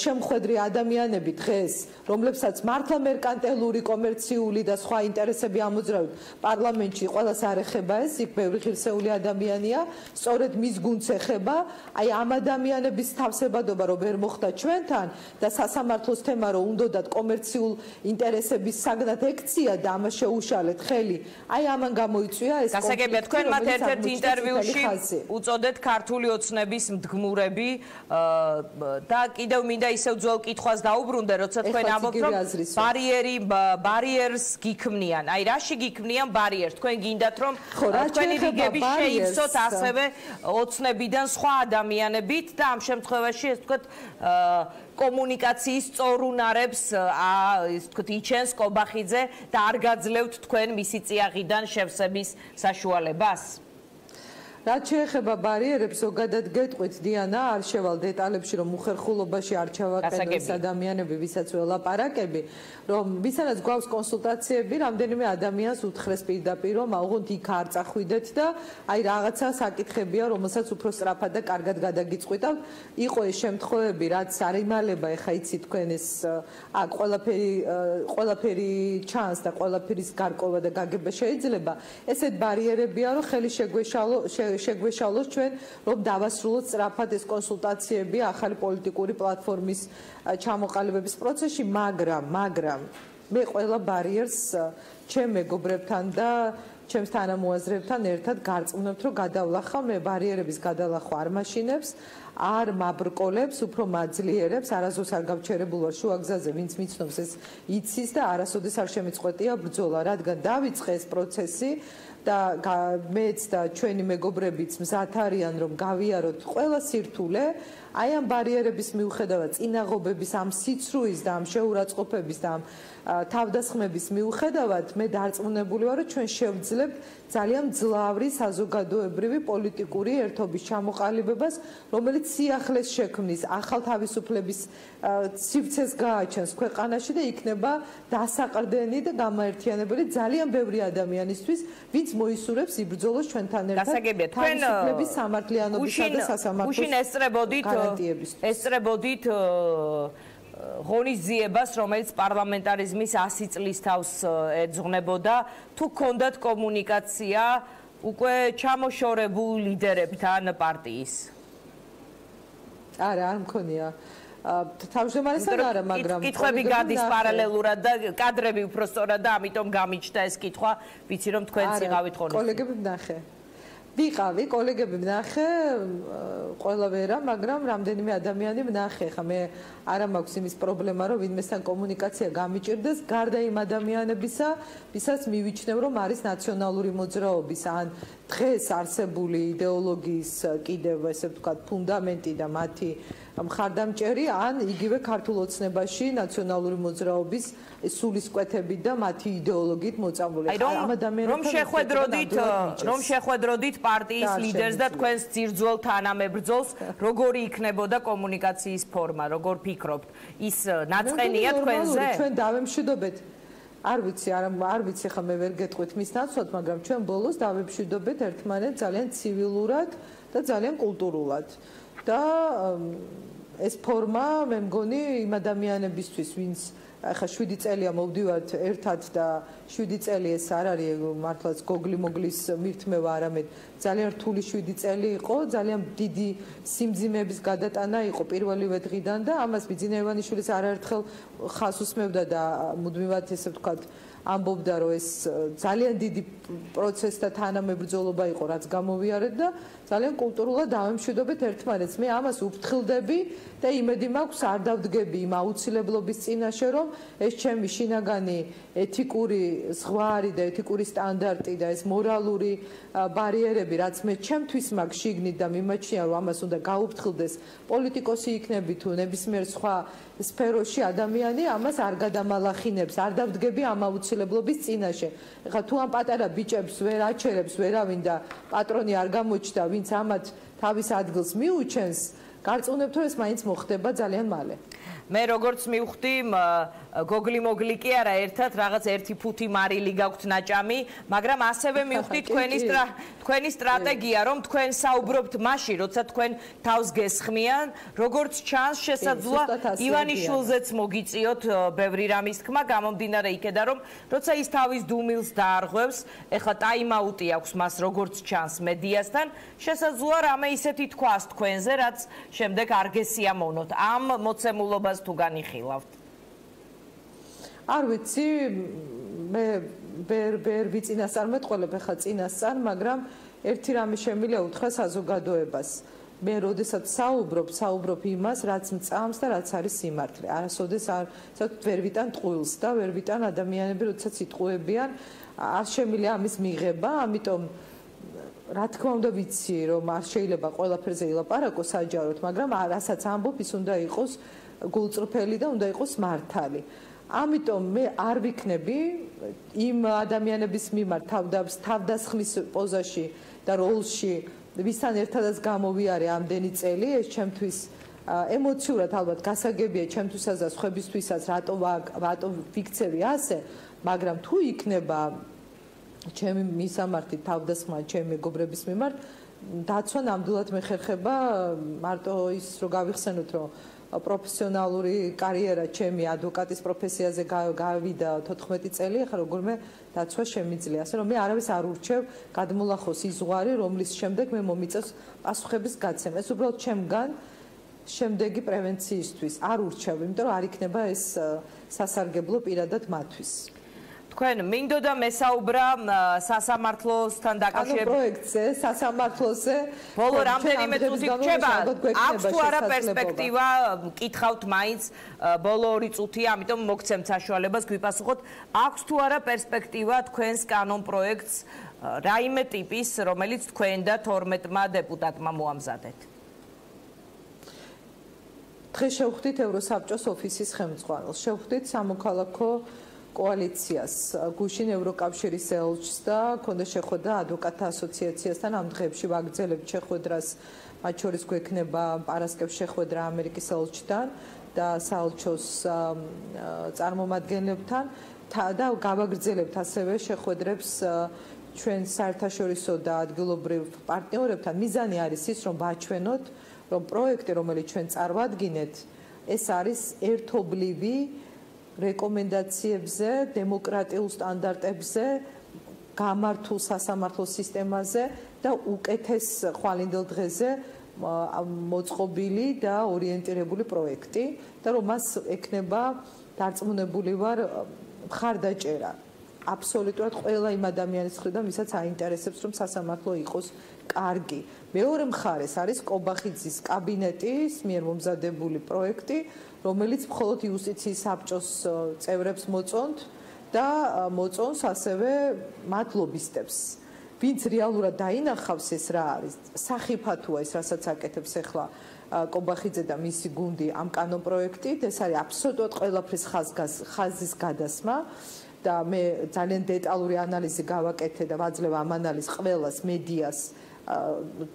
შემხედრი ადამიანები დღეს რომლებსაც მართლა მერკანტილური კომერციული და სხვა ინტერესები ამოძრავთ პარლამენტში ყველას არ ეხება ეს იქ ბევრი ღირსეული ადამიანია სწორედ მის გუნდს ეხება აი ამ ადამიანების თავსებადობა რომ ვერ მოხდა ჩვენთან და სასამართლოს თემა რომ უნდათ კომერციულ ინტერესების საგნად ექცია და ამას შეუშალეთ ხელი აი ამან გამოიწვია ეს გასაგებია თქვენ მათ ერთ-ერთ ინტერვიუში უწოდეთ ქართული ოცნების მდგმურები და კიდევ მინდა ისევ ძველ კითხვას დაუბრუნდე როცა თქვენ ამბობთ რომ ბარიერს გიქმნიან აი რაში გიქმნიან ბარიერს თქვენ გინდათ რომ თქვენი რიგები შეიცოთ ასევე ოცნებიდან სხვა ადამიანებით და ამ შემთხვევაში ეს თქვათ კომუნიკაციის სწორუნარებს ის თქვათ იჩენს კობახიძე და არ გაძლევთ თქვენ მისი წიაღიდან შევსების საშუალებას რაც შეეხება ბარიერებს ზოგადად გეტყვით დიანა არ შევალ დეტალებში რომ უხერხულობაში არ ჩავაყენო ეს ადამიანები ვისაც ველაპარაკები რომ ვისანაც გვაქვს კონსულტაციები რამდენიმე ადამიანს უთხრეს პირდაპირ რომ აუღოთ იქ არ წახვიდეთ და აი რაღაცა საკითხებია რომელსაც უფრო სწრაფად და კარგად გადაგიწყვიტავთ იყო ეს შემთხვევები რაც არ იმალება ეხა იცი თქვენ ეს აქ ყველაფერი ჩანს და ყველაფერის გარკვევა და გაგება შეიძლება ესეთ ბარიერებია რომ ხელი შეგვეშალოს ჩვენ რომ დავასრულოთ სწრაფად ეს კონსულტაციები ახალი პოლიტიკური პლატფორმის ჩამოყალიბების პროცესში მაგრამ მე ყველა ბარიერს ჩემ მეგობრებთან და ჩემს თანამოაზრებთან ერთად გარწმუნებთ რომ გადავლახავ მე ბარიერების გადალახვა არ მაშინებს არ მაბრკოლებს უფრო მაძლიერებს არასდროს არ გავჩერებულ ვარ შუა გზაზე ვინც მიცნობს ეს იცის და არასოდეს არ შემიწყვეტია ბრძოლა რადგან დავიწყე ეს პროცესი და მეც და ჩვენი მეგობრებიც მზად არიან რომ გავიაროთ ყველა სირთულე აი ამ ბარიერების მიუხედავად წინაღობების ამ სიცრუის და ამ შეურაცხყოფების და ამ თავდასხმების მიუხედავად მე დარწმუნებული ვარ რომ ჩვენ შევძლებთ ძალიან მძლავრი საზოგადოებრივი პოლიტიკური ერთობის ჩამოყალიბებას რომელიც სიახლეს შექმნის ახალ თავისუფლების სივრცეს გააჩენს ქვეყანაში და იქნება დასაყრდენი და გამაერთიანებელი ძალიან ბევრი ადამიანისთვის ვინც მოისურვებს იბრძოლოს ჩვენთან ერთად თავისუფლების სამართლიანობისა და სასამართლოს ესწრებოდით ღონისძიებას რომელიც პარლამენტარიზმის 100 წლის თავს ეძღვნებოდა თუ გქონდათ კომუნიკაცია უკვე ჩამოშორებულ ლიდერებთან პარტიის არა არ მქონია თავმჯდომარესთან არა მაგრამ კითხვები გადის პარალელურად და კადრები უფრო სწორად და ამიტომ გამიჩნდა ეს კითხვა ვიცი რომ თქვენც იყავით ღონისძიებაში კოლეგები ვნახე ვიყავი კოლეგები ვნახე ყველა ვერა მაგრამ რამდენიმე ადამიანი ვნახე ხა მე არა მაქვს იმის პრობლემა რომ ვინმესთან კომუნიკაცია გამიჭირდეს გარდა იმ ადამიანებისა ვისაც მივიჩნევ რომ არის ნაციონალური მოძრაობის ან დღეს არსებული იდეოლოგიის კიდევ ესე ვთქვათ ფუნდამენტი და მათი მხარდამჭერი ან იგივე ქართულ ოცნებაში ნაციონალური მოძრაობის სულისკვეთებით და მათი იდეოლოგიით მოწამული ამ ადამიანებთან რომ შეხვედროდით პარტიის ლიდერს და თქვენს ძირძველ თანამებრძოლს როგორი იქნებოდა კომუნიკაციის ფორმა როგორ ფიქრობთ ის ნაწყენია თქვენზე ჩვენ დავემშვიდობეთ არ ვიცი ხა მე ვერ გეტყვით მის ნაცვლად მაგრამ ჩვენ ბოლოს დავემშვიდობეთ ერთმანეთს ძალიან ცივილურად და ძალიან კულტურულად და ეს ფორმა მე მგონი იმ ადამიანებისთვის, ვინც ახლა 7 წელია მოვდივართ ერთად და 7 წელი ეს არ არის მართლაც გოგლი-მოგლის მირთმევა, არამედ ძალიან რთული 7 წელი იყო, ძალიან დიდი სიმძიმეების გადატანა იყო პირველივე დღიდან და ამას ბიძინა ივანიშვილის არაერთხელ ხაზს უსმევდა და მუდმივად ესე ვთქვათ ამბობდა რომ ეს ძალიან დიდი პროცესთა თანამებრძოლობა იყო რაც გამოვიარეთ და ძალიან კულტურულად დავემშვიდობეთ ერთმანეთს. მე ამას უფრთხილდები და იმედი მაქვს არ დავდგები იმ აუცილებლობის წინაშე რომ ეს ჩემი შინაგანი ეთიკური ზღვარი და ეთიკური სტანდარტი და ეს მორალური ბარიერები რაც მე ჩემთვის მაქვს შიგნით და მიმაჩნია რომ ამას უნდა გაუფრთხილდეს პოლიტიკოსი იქნები თუ ნებისმიერ სხვა სფეროში ადამიანი ამას არ გადამალახინებს, არ დავდგები ამ აუცილებლობის წინაშე. ეხლა თუ ამ პატარა ბიჭებს ვერ აჩერებს ვერავინ და პატრონი არ გამოჩნდა, ვინც ამათ თავის ადგილს მიუჩენს, გარწმუნებთ რომ ეს მაინც მოხდება ძალიან მალე. მე როგორც მივხვდი, გოგლი-მოგლი კი არა ერთად, რაღაც 1 ფუთი მარილი გაქვთ ნაჭამი, მაგრამ ასევე მივხვდი თქვენი სტრატეგია, რომ თქვენ საუბრობთ მაშინ, როცა თქვენ თავს გესხმიან, როგორც ჩანს შესაძლოა ივანიშვილზეც მოგიწიოთ ბევრი რამის თქმა, გამომდინარე იქედან, რომ როცა ის თავის დუმილს დაარღვევს, ეხლა ტაიმაუტი აქვს მას როგორც ჩანს მედიასთან, შესაძლოა რამე ისეთი თქვას თქვენზე, რაც შემდეგ არ გესიამოვნოთ. ამ მოცემულობას თუ განიხილავთ? არ ვიცი, მე ვერ ვიწინასწარ მეტყოლებ ახლა წინასწარ, მაგრამ ერთი რამე შემიძლია უთხრა საზოგადოებას. მე როდესაც საუბრობ იმას, რაც მწამს და რაც არის სიმართლე. არასოდეს ვერ ვიტან ტყუილს და ვერ ვიტან ადამიანები, როდესაც იტყუებიან, არ შემიძლია ამის მიღება, ამიტომ რა თქმა უნდა ვიცი, რომ არ შეიძლება ყველაფერზე ილაპარაკო საჯაროდ, მაგრამ რასაც ამბობ, ის უნდა იყოს გულწრფელი და უნდა იყოს მართალი. ამიტომ მე არ ვიქნები იმ ადამიანების მიმართ თავდასხმის პოზაში და როლში, ვისთან ერთადაც გამოვიარე ამდენი წელი, ეს ჩემთვის ემოციურად ალბათ გასაგებია ჩემთვისაც და სხვებისთვისაც, რატო ვიქცევი ასე, მაგრამ თუ იქნება ჩემი მისამართი თავდასხმა ჩემი მეგობრების მიმართ, დაცვა ნამდვილად მეხერხება მარტო ის რომ გავიხსენოთ რომ პროფესიონალური კარიერა ჩემი ადვოკატის პროფესიაზე გავიდა 14 წელი, ახლა როგორმე დაცვა შემიძლია. ასე რომ მე არავის არ ურჩევ გადმოლახოს ის ზღვარი, რომლის შემდეგ მე მომიწევს პასუხების გაცემა. ეს უბრალოდ ჩემგან შემდეგი პრევენციისთვის არ ურჩევ, იმიტომ რომ არ იქნება ეს სასარგებლო პირადად მათთვის. თქვენ მინდოდა მესაუბრა სასამართლოსთან დაკავშირებით პროექტზე, სასამართლოზე. ბოლო რამდენიმე წუთი რჩება, აქვს თუ არა პერსპექტივა, მკითხავთ მაინც ბოლო 2 წუთია, ამიტომ მოგცემთ საშუალებას გვიპასუხოთ, აქვს თუ არა პერსპექტივა თქვენს კანონ პროექტს რაიმე ტიპის, რომელიც თქვენ და 12-მა დეპუტატმა მოამზადეთ? დღეს შევხვდით ევროსაბჭოს ოფისის ხელმძღვანელს, შევხვდით სამოქალაქო კოალიციას, გუშინ ევროკავშირის ელჩს და ქონდა შეხვედრა ადვოკატთა ასოციაციასთან ამ დღეებში ვაგრძელებთ შეხვედრას, მათ შორის გვექნება პარასკევს შეხვედრა ამერიკის ელჩთან და საელჩოს წარმომადგენლებთან და გავაგრძელებთ ასევე შეხვედრებს ჩვენ საერთაშორისო და ადგილობრივ პარტნიორებთან. მიზანი არის ის, რომ ვაჩვენოთ, რომ პროექტი, რომელიც ჩვენ წარმოვადგინეთ, ეს არის ერთობლივი რეკომენდაციებზე, დემოკრატიულ სტანდარტებზე, გამართულ სასამართლო სისტემაზე და უკეთეს ხვალინდელ დღეზე მოწყობილი და ორიენტირებული პროექტი და რომ მას ექნება დარწმუნებული ვარ მხარდაჭერა აბსოლუტურად ყველა იმ ადამიანის მხრიდან, ვისაც აინტერესებს, რომ სასამართლო იყოს კარგი. მეორე მხარეს არის კობახიძის კაბინეტის მიერ მომზადებული პროექტი, რომელიც მხოლოდ იუსტიციის საბჭოს წევრებს მოწონთ და მოწონს ასევე მათ ლობისტებს. ვინც რეალურად დაინახავს ეს რა არის, სახიფათოა ეს, რასაც აკეთებს ახლა კობახიძე და მისი გუნდი ამ კანონ პროექტით, ეს არის აბსოლუტურად ყველაფრის ხაზის გადასმა. და მე ძალიან დეტალური ანალიზი გავაკეთე და ვაძლევ ამ ანალიზს ყველას მედიას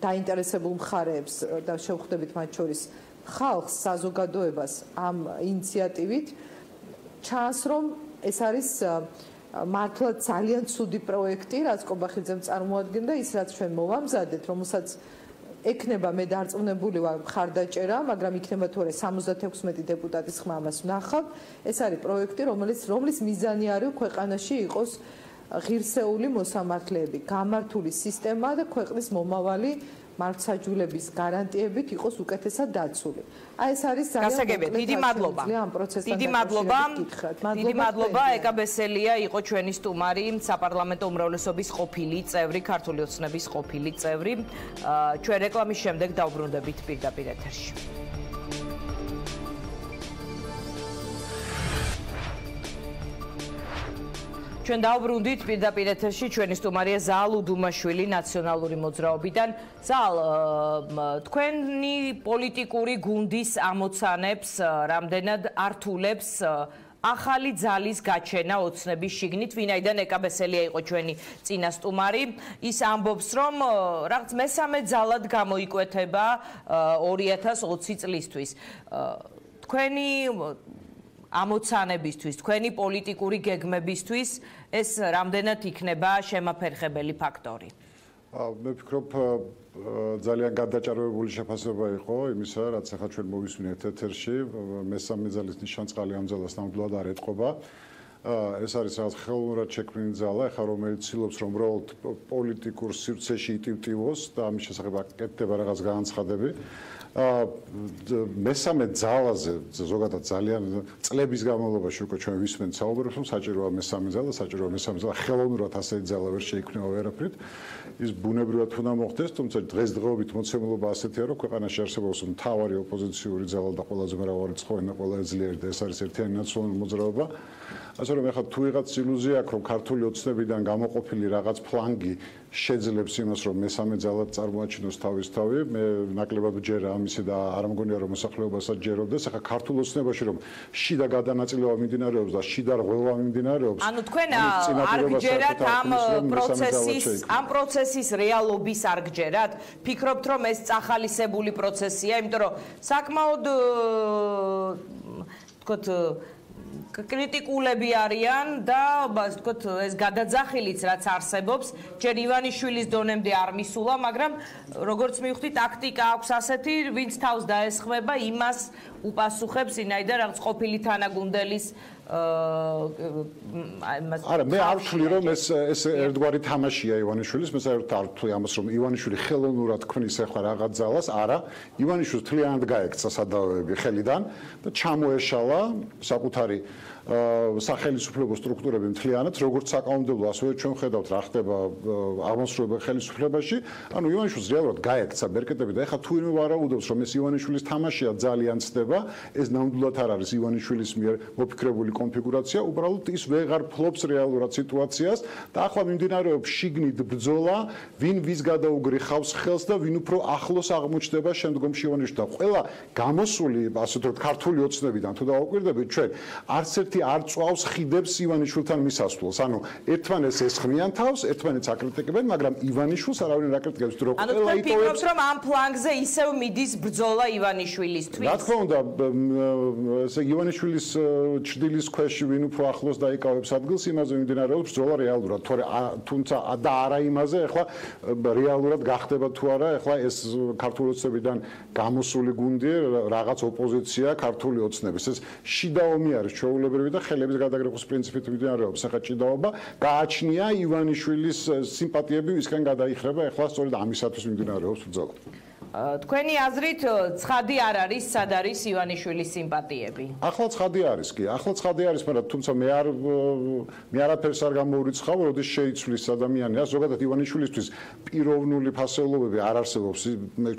დაინტერესებულ მხარეებს და შევხვდებით მათ შორის ხალხს, საზოგადოებას ამ ინიციატივით. ჩანს რომ ეს არის მართლაც ძალიან ცუდი პროექტი, რაც კობახიძემ წარმოადგენდა, ის რაც ჩვენ მოვამზადეთ, რომელსაც ექნება მე დარწმუნებული ვარ მხარდაჭერა, მაგრამ იქნება თუ არა 76 დეპუტატის ხმა ამას ვნახავთ. ეს არის პროექტი, რომლის მიზანი არის ქვეყანაში იყოს ღირსეული მოსამართლეები, გამართული სისტემა და ქვეყნის მომავალი მართლმსაჯულების გარანტიებით იყოს უკეთესად დაცული. აი ეს არის გასაგებია. დიდი მადლობა. დიდი მადლობა. ეკა ბესელია იყო ჩვენი სტუმარი, საპარლამენტო უმრავლესობის ყოფილი წევრი, ქართული ოცნების ყოფილი წევრი. ჩვენ რეკლამის შემდეგ დავბრუნდებით პირდაპირ ეთერში. ჩვენ დავბრუნდით პირდაპირ ეთერში, ჩვენი სტუმარია ზაალ უდუმაშვილი ნაციონალური მოძრაობიდან. ზაალ, თქვენი პოლიტიკური გუნდის ამოცანებს რამდენად ართულებს ახალი ძალის გაჩენა ოცნების შიგნით, ვინაიდან ეკა ბესელია იყო ჩვენი წინა სტუმარი, ის ამბობს, რომ რაღაც მესამე ძალად გამოიკვეთება 2020 წლისთვის. თქვენი ამოცანებისთვის, თქვენი პოლიტიკური გეგმებისთვის ეს რამდენად იქნება შემაფერხებელი ფაქტორი? მე ვფიქრობ, ძალიან გადაჭარბებული შეფასება იყო იმისა, რაც ახლა ჩვენ მოვისმინეთ ეთერში, მესამე ძალის ნიშანწყალი ამ ძალას ნამდვილად არ ეტყობა. ეს არის რაღაც ხელოვნურად შექმნილი ძალა, ახლა რომელიც ცდილობს რომ უბრალოდ პოლიტიკურ სივრცეში იტივტივოს და ამის შესახებ აკეთდება რაღაც განცხადები. მესამე ძალაზე ზოგადად ძალიან წლების განმავლობაში უკვე ჩვენ ვისმენთ საუბრებს, რომ საჭიროა მესამე ძალა, საჭიროა მესამე ძალა, ხელოვნურად ასეთი ძალა ვერ შეიქმნება ვერაფრით. ის ბუნებრივად უნდა მოხდეს, თუმცა დღესდღეობით მოცემულობა ასეთია, რომ ქვეყანაში არსებობს მთავარი ოპოზიციური ძალა და ყველაზე მრავალრიცხოვანი და ყველაზე ძლიერი და ეს არის ერთიანი ნაციონალური მოძრაობა. ასე რომ ახლა თუ ვიღაც ილუზია აქვს, რომ ქართული ოცნებიდან გამოყოფილი რაღაც ფლანგი შეძლებს იმას, რომ მესამე ძალად წარმოაჩინოს თავისთავი, მე ნაკლებად ვჯერა ამისი და არ მგონია რომ მოსახლეობასაც ჯეროდეს. ახლა ქართულ ოცნებაში რომ შიდა გადანაწილება მიმდინარეობს და შიდა რღვევა მიმდინარეობს. ანუ თქვენ არ გჯერათ ამ პროცესის რეალობის არ გჯერათ? ფიქრობთ რომ ეს წახალისებული პროცესია, იმიტომ რომ საკმაოდ თქოთ კრიტიკულები არიან და თქოთ ეს გადაძახილიც რაც არსებობს, ჯერ ივანიშვილის დონემდე არ მისულა, მაგრამ როგორც მივხვდი, ტაქტიკა აქვს ასეთი, ვინც თავს დაესხმება, იმას უპასუხებს, ვინაიდან რაღაც ყოფილი თანაგუნდელის არა, მე არ ვთვლი რომ ეს ერთგვარი თამაშია ივანიშვილის, მე საერთოდ არ ვთვლი ამას, რომ ივანიშვილი ხელოვნურად ქმნის ახლა რაღაც ძალას, არა, ივანიშვილს მთლიანად გაექცა სადავეები ხელიდან და ჩამოეშალა საკუთარი სახელმწიფო სტრუქტურები მთლიანად, როგორც საკანონმდებლო, ასევე ჩვენ ხედავთ რა ხდება აღმასრულებელ ხელისუფლებაში. ანუ ივანიშვილს რეალურად გაექცა ბერკეტები და ეხლა თუ ვინმე ვარაუდობს, რომ ეს ივანიშვილის თამაშია ძალიან ცდება, ეს ნამდვილად არ არის ივანიშვილის მიერ მოფიქრებული კონფიგურაცია, უბრალოდ ის ვეღარ ფლობს რეალურად სიტუაციას და ახლა მიმდინარეობს შიგნით ბრძოლა, ვინ ვის გადაუგრიხავს ხელს და ვინ უფრო ახლოს აღმოჩნდება შემდგომში ივანიშვილს და ყველა გამოსული, ასე ვთქვათ, ქართული ოცნებიდან თუ დავაკვირდებით ჩვენ, არც ერთი არ წვავს ხიდებს ივანიშვილთან მისასვლელს. ანუ ერთმანეთს ესხმიან თავს, ერთმანეთს აკრიტიკებენ, მაგრამ ივანიშვილს არავინ არ აკრიტიკებს, თუ ანუ თქვენ ფიქრობთ, რომ ამ ფლანგზე ისევ მიდის ბრძოლა ივანიშვილისთვის? რა თქმა უნდა, ესე ივანიშვილის ჭრილის ქვეშ ვინ უფრო ახლოს დაიკავებს ადგილს, იმაზე მიმდინარეობს ბრძოლა რეალურად. თუმცა და არა იმაზე, ახლა რეალურად გახდება თუ არა, ახლა ეს ქართული ოცნებიდან გამოსული გუნდი რაღაც ოპოზიცია ქართული ოცნების. ეს შიდა ომი არის ჩვეულებრივი და ხელების გადაგრეხვის პრინციპით მიმდინარეობს. ახლა ჭიდაობა გააჩნია ივანიშვილის სიმპათიები ვისკენ გადაიხრება, ახლა სწორედ ამისათვის მიმდინარეობს ბრძოლა. თქვენი აზრით ცხადი არ არის, სად არის ივანიშვილის სიმპათიები? ახლა ცხადი არის კი, ახლა ცხადი არის, მაგრამ თუმცა მე არაფერს არ გამოვრიცხავ, როდის შეიცვლის ადამიანი. ზოგადად ივანიშვილისთვის პიროვნული ფასეულობები არ არსებობს.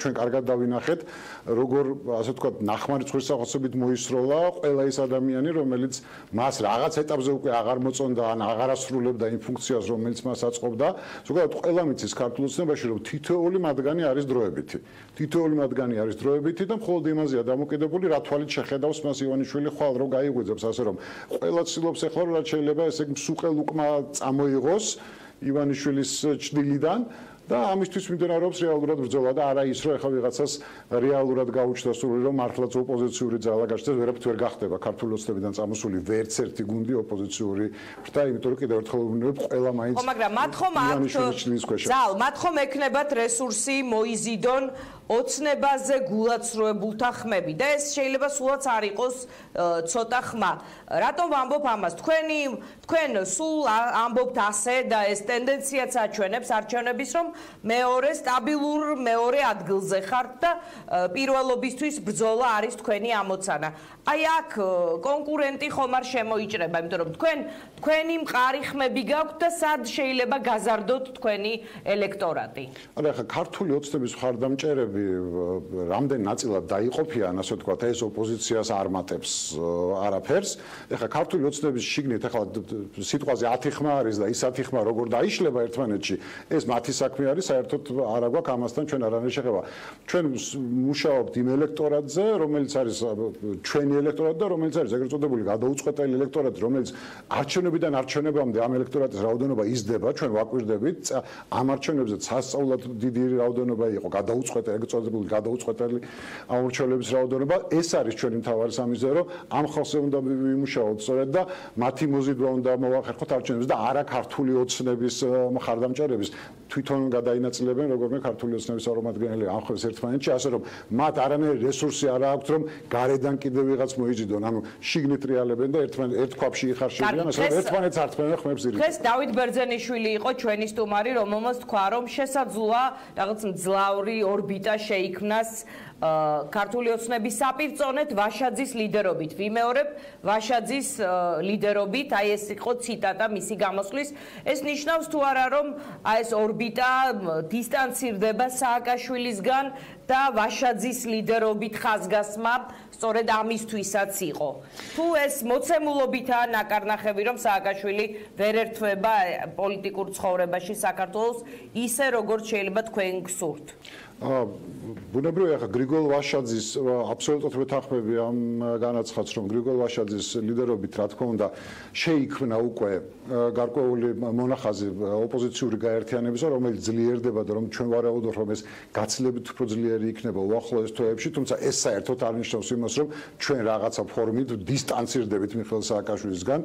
ჩვენ კარგად დავინახეთ, როგორ ასე ვთქვათ, ნახმარიცხვის სახელობით მოისროლა ყველა ის ადამიანი, რომელიც მას რაღაც ეტაპზე უკვე აღარ მოწონდა ან აღარ ასრულებდა იმ ფუნქციას, რომელიც მას აწყობდა. ზოგადად ყველა მიცის ქართულ ოცნებაში, რომ თითოეული მათგანი არის დროებითი. თითოეული მათგანი არის დროებითი და მხოლოდ იმაზეა დამოკიდებული, რა თვალით შეხედავს მას ივანიშვილი ხვალ რო გაიღვიძებს, ასე რომ ყველა ცდილობს ახლა რომ რაც შეიძლება ესე მსუყელ უკმა წამოიღოს ივანიშვილის ჭრილიდან და ამისთვის მიმდინარეობს რეალურად ბრძოლა და არა ის რომ ეხლა ვიღაცას რეალურად გაუჩნდა სული რომ მართლაც ოპოზიციური ძალა გაჩნდეს ვერაფრით ვერ გახდება ქართული ოცნებიდან წამოსული ვერც ერთი გუნდი ოპოზიციური ფრთა იმიტომ რომ კიდევ ერთხელ ვიმეორებ ყველა მაინც ხო მაგრამ მათ ხომ მათ ხომ ექნებათ რესურსი მოიზიდონ ოცნებაზე გულაცრუებულთა ხმები და ეს შეიძლება სულაც არ იყოს ცოტა ხმა. რატომ ვამბობ ამას? თქვენ სულ ამბობთ ასე და ეს ტენდენციაც აჩვენებს არჩევნების რომ მეორე სტაბილურ მეორე ადგილზე ხართ და პირველობისთვის ბრძოლა არის თქვენი ამოცანა. აი აქ კონკურენტი ხომ არ შემოიჭრება, იმიტომ რომ თქვენი მყარი ხმები გაქვთ და სად შეიძლება გაზარდოთ თქვენი ელექტორატი. არა ხა ქართული ოცნების მხარდამჭერები რამდენ ნაწილად დაიყოფიან, ასე ვთქვათ, ეს ოპოზიციას არ მატებს არაფერს. ეხლა ქართული ოცნების შიგნით ეხლა სიტყვაზე 10 ხმა არის და ის 10 ხმა როგორ დაიშლება ერთმანეთში, ეს მათი საქმე არის, საერთოდ არ აქვს ამასთან ჩვენ არანაირი შეხება. ჩვენ მუშაობთ იმ ელექტორატზე, რომელიც არის ჩვენი ელექტორატი და რომელიც არის ეგრეთ წოდებული გადაუწყვეტელი ელექტორატი, რომელიც არჩევნებიდან არჩევნებამდე ამ ელექტორატის რაოდენობა იზრდება, ჩვენ ვაკვირდებით, ამ არჩევნებზე სასწაულად დიდი რაოდენობა იყო გადაუწყვეტელი ეგრეთ წოდებული გადაუწყვეტელი ამორჩევლების რაოდენობა. ეს არის ჩვენი მთავარი სამიზნე, რომ ამ ხალხზე უნდა ვიმუშაოთ სწორედ და მათი მოზიდვა უნდა მოვახერხოთ არჩევნებს და არა ქართული ოცნების მხარდამჭერების თვითონ გადაინაწილებენ როგორმე ქართული ოცნების წარმომადგენლები ამხელს ერთმანეთში, ასე რომ მათ არანაირი რესურსი არ აქვთ, რომ გარედან კიდევ ვიღაც მოიძიდონ, ანუ შიგნით რეალებენ და ერთ ქვაბში იხარშებიან, ასე რომ ერთმანეთს ართმევენ ხმებს ირით. დღეს დავით ბერძენიშვილი იყო ჩვენი სტუმარი, რომელმაც თქვა, რომ შესაძლოა რაღაც მძლავრი ორბიტა შეიქმნას ქართული ოცნების საპირწონეთ ვაშაძის ლიდერობით. ვიმეორებ ვაშაძის ლიდერობით, აი ეს იყო ციტატა მისი გამოსვლის. ეს ნიშნავს თუ არა რომ აი ეს ორბიტა დისტანცირდება სააკაშვილისგან და ვაშაძის ლიდერობით ხაზგასმა სწორედ ამისთვისაც იყო. თუ ეს მოცემულობითაა ნაკარნახები რომ სააკაშვილი ვერ ერთვება პოლიტიკურ ცხოვრებაში საქართველოს ისე როგორც შეიძლება თქვენ გსურთ. ბუნებრივია ხა გრიგოლ ვაშაძის აბსოლუტურად ვეთანხმები ამ განაცხადს რომ გრიგოლ ვაშაძის ლიდერობით რა თქმა უნდა შეიქმნა უკვე გარკვეული მონახაზი ოპოზიციური გაერთიანებისა რომელიც ძლიერდება და რომ ჩვენ ვარაუდობთ რომ ეს გაცილებით უფრო ძლიერი იქნება უახლოეს თვეებში თუმცა ეს საერთოდ არ ნიშნავს იმას რომ ჩვენ რაღაცა ფორმით დისტანცირდებით მიხეილ სააკაშვილისგან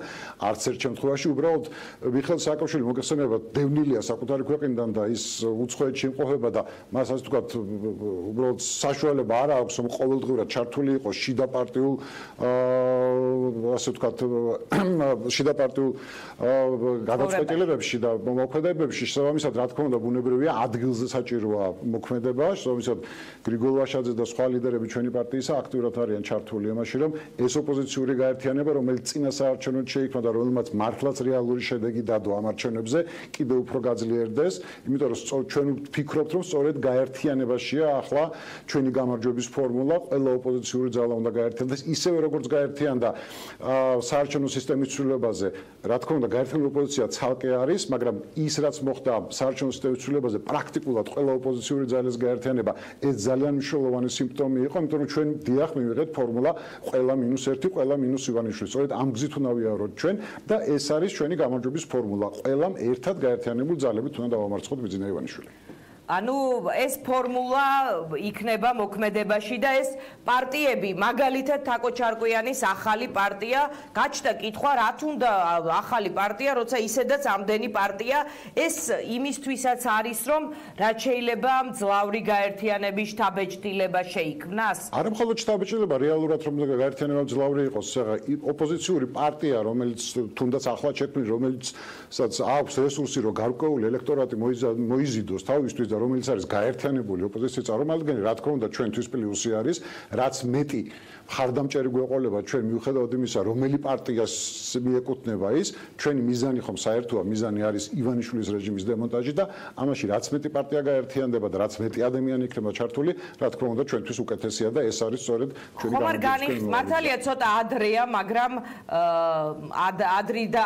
არც ერთ შემთხვევაში უბრალოდ მიხეილ სააკაშვილი მოგეხსენებათ დევნილია საკუთარი ქვეყნიდან და ის უცხოეთში იმყოფება და მას ასე ვთქვათ უბრალოდ საშუალება არ აქვს რომ ყოველდღურად ჩართული იყოს შიდა პარტიულ ასე ვთქვათ შიდა პარტიულ გადაწყვეტილებებში და მოქმედებებში შესაბამისად რა თქმა უნდა ბუნებრივია ადგილზე საჭიროა მოქმედება შესაბამისად გრიგოლ ვაშაძე და სხვა ლიდერები ჩვენი პარტიისა აქტიურად არიან ჩართული იმაში რომ ეს ოპოზიციური გაერთიანება რომელიც წინა საარჩევნოდ შეიქმნა და რომელმაც მართლაც რეალური შედეგი დადო ამ არჩევნებზე კიდევ უფრო გაძლიერდეს იმიტომ რომ ჩვენ ვფიქრობთ რომ სწორედ გაერთიანებაშია ახლა ჩვენი გამარჯვების ფორმულა ყველა ოპოზიციური ძალა უნდა გაერთიანდეს ისევე როგორც გაერთიანდა საარჩევნო სისტემის ცვლილებაზე რა თქმა უნდა გაერთიანებული ოპოზიცია ცალკე არის მაგრამ ის რაც მოხდა საარჩევნო სისტემის ცვლილებაზე პრაქტიკულად ყველა ოპოზიციური ძალის გაერთიანება ეს ძალიან მნიშვნელოვანი სიმპტომი იყო იმიტომ რომ ჩვენ დიახ მივიღეთ ფორმულა ყველა -1 ყველა -ივანიშვილი სწორედ ამ გზით უნდა ვიაროთ ჩვენ და ეს არის ჩვენი გამარჯვების ფორმულა ყველამ ერთად გაერთიანებული ძალებით უნდა დავამარცხოთ ბიძინა ივანიშვილი ანუ ეს ფორმულა იქნება მოქმედებაში და ეს პარტიები მაგალითად თაკო ჩარკვიანის ახალი პარტია გაჩნდა კითხვა რა თუნდა ახალი პარტია როცა ისედაც ამდენი პარტია ეს იმისთვისაც არის რომ რაც შეიძლება მძლავრი გაერთიანების შთაბეჭდილება შეიქმნას არა მხოლოდ შთაბეჭდილება რეალურად რომ გაერთიანება მძლავრი იყოს ოპოზიციური პარტია რომელიც თუნდაც ახლა შექმნილი რომელიცაც აქვს რესურსი რომ გარკვეული ელექტორატი მოიზიდოს თავისთვის რომელიც არის გაერთიანებული ოპოზიციის წარმომადგენელი, რა თქმა უნდა, ჩვენთვის პლუსი არის, რაც მეტი მხარდამჭერი გვეყოლება ჩვენ მიუხედავად იმისა, რომელი პარტიას მიეკუთვნება ის, ჩვენი მიზანი ხომ საერთოა, მიზანი არის ივანიშვილის რეჟიმის დემონტაჟი და ამაში რაც მეტი პარტია გაერთიანდება და რაც მეტი ადამიანი იქნება ჩართული, რა თქმა უნდა, ჩვენთვის უკეთესია და ეს არის სწორედ ჩვენი გამარჯვების მართალია ცოტა ადრეა, მაგრამ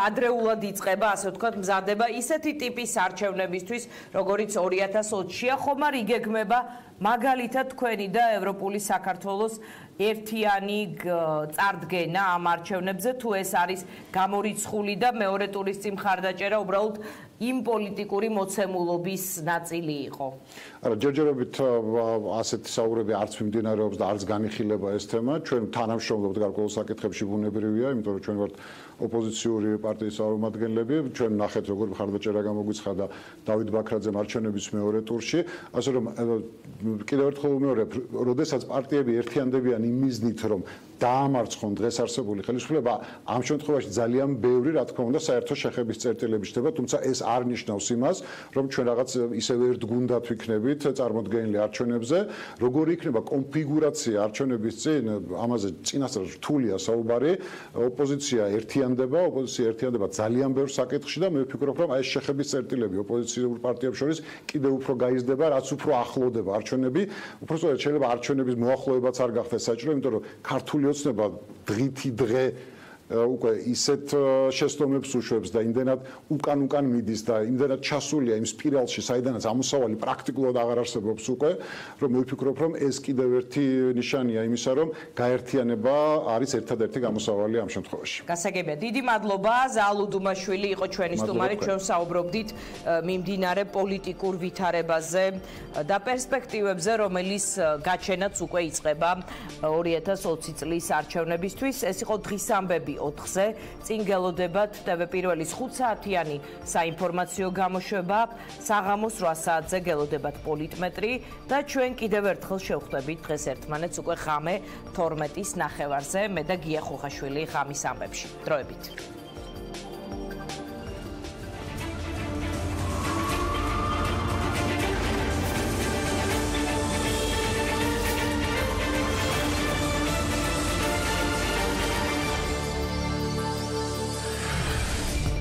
ადრეულად იწყება, ასე ვთქვათ, მზადება ისეთი ტიპის არჩევნებისთვის, როგორიც 2020-ია, ხომ არ იგეგმება მაგალითად თქვენი და ევროპული საქართველოს ერთიანი წარდგენა ამ არჩევნებზე თუ ეს არის გამორიცხული და მეორე ტურის წინ მხარდაჭერა უბრალოდ იმ პოლიტიკური მოცემულობის ნაწილი იყო. არა, ჯერჯერობით ასეთი საუბრები არც მიმდინარეობს და არც განიხილება ეს თემა. ჩვენ თანამშრომლობთ გარკვეულ საკითხებში, ბუნებრივია, იმიტომ რომ ჩვენ ვართ ოპოზიციური პარტიის წარმომადგენლები. ჩვენ ნახეთ, როგორ მხარდაჭერა გამოგვიცხადა დავით ბაქრაძემ არჩევნების მეორე ტურში. ასე რომ კიდევ ერთხელ ვიმეორებ, როდესაც პარტიები ერთიანდებიან იმ მიზნით, რომ დაამარცხონ დღეს არსებული ხელისუფლება, ამ შემთხვევაში ძალიან ბევრი, რა თქმა უნდა, საერთო შეხების წერტილები ხდება, თუმცა ეს არ ნიშნავს იმას, რომ ჩვენ რაღაც ისევე ერთგუნდად ვიქნებით წარმოდგენილი არჩევნებზე, როგორი იქნება კონფიგურაცია არჩევნების წინ, ამაზე წინასწარ რთულია საუბარი, ოპოზიცია ერთიანდება ძალიან ბევრ საკითხში და მე ვფიქრობ, რომ აი ეს შეხების წერტილები ოპოზიციურ პარტიებს შორის კიდევ უფრო გაიზრდება, რაც უფრო ახლოვდება არჩევნები, უბრალოდ შეიძლება არჩევნების მოახლოებაც არ გახდეს საჭირო, იმიტომ რომ ქართული ოცნება დღითი დღე უკვე ისეთ შეცდომებს უშვებს და იმდენად უკან მიდის და იმდენად ჩასულია იმ სპირალში, საიდანაც ამოსავალი პრაქტიკულად აღარ არსებობს უკვე, რომ მე ვფიქრობ, რომ ეს კიდევ ერთი ნიშანია იმისა, რომ გაერთიანება არის ერთადერთი გამოსავალი ამ შემთხვევაში. გასაგებია, დიდი მადლობა. ზაალუ დუმაშვილი იყო ჩვენი სტუმარი, ჩვენ საუბრობდით მიმდინარე პოლიტიკურ ვითარებაზე და პერსპექტივებზე, რომელიც გაჩენაც უკვე იწყება 2020 წლის არჩევნებისთვის. ეს იყო დღის ამბები 4-ზე. წინ გელოდებათ TV1-ის 5 საათიანი საინფორმაციო გამოშვება, საღამოს 8 საათზე გელოდებათ პოლიტმეტრი და ჩვენ კიდევ ერთხელ შევხვდებით დღეს ერთმანეთს უკვე ღამე 12-ის ნახევარზე. მე და გია ხუხაშვილი ღამის ამბებში. დროებით.